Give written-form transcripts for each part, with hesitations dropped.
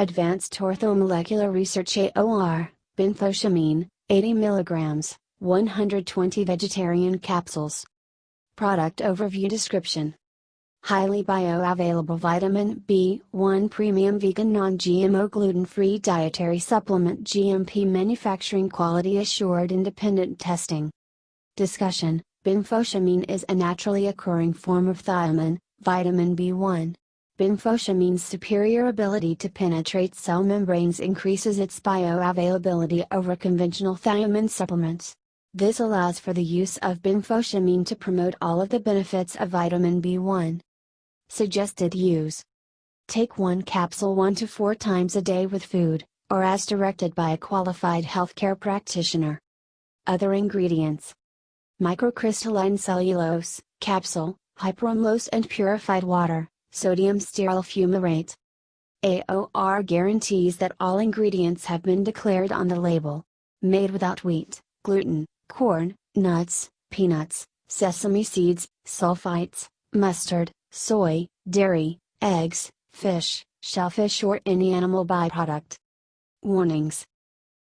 Advanced Orthomolecular Research AOR, Benfotiamine, 80 mg, 120 vegetarian capsules. Product Overview Description. Highly bioavailable vitamin B1 premium vegan non-GMO gluten-free dietary supplement GMP manufacturing quality assured independent testing. Discussion. Benfotiamine is a naturally occurring form of thiamin, vitamin B1. Benfotiamine's superior ability to penetrate cell membranes increases its bioavailability over conventional thiamin supplements. This allows for the use of benfotiamine to promote all of the benefits of vitamin B1. Suggested use. Take one capsule 1 to 4 times a day with food, or as directed by a qualified healthcare practitioner. Other ingredients. Microcrystalline cellulose, capsule, hypromellose and purified water, sodium stearyl fumarate. AOR guarantees that all ingredients have been declared on the label. Made without wheat, gluten, corn, nuts, peanuts, sesame seeds, sulfites, mustard, soy, dairy, eggs, fish, shellfish or any animal byproduct. Warnings.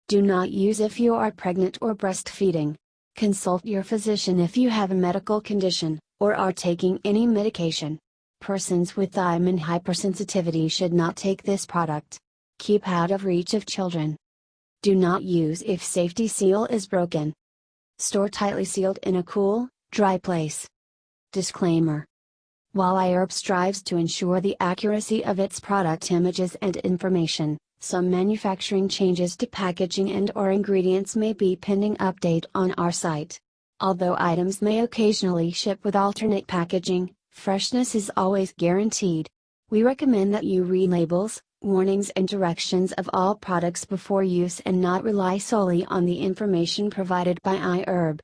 Do not use if you are pregnant or breastfeeding. Consult your physician if you have a medical condition, or are taking any medication. Persons with thiamin hypersensitivity should not take this product. Keep out of reach of children. Do not use if safety seal is broken. Store tightly sealed in a cool, dry place. Disclaimer. While iHerb strives to ensure the accuracy of its product images and information, some manufacturing changes to packaging and/or ingredients may be pending update on our site. Although items may occasionally ship with alternate packaging, freshness is always guaranteed. We recommend that you read labels, warnings and directions of all products before use and not rely solely on the information provided by iHerb.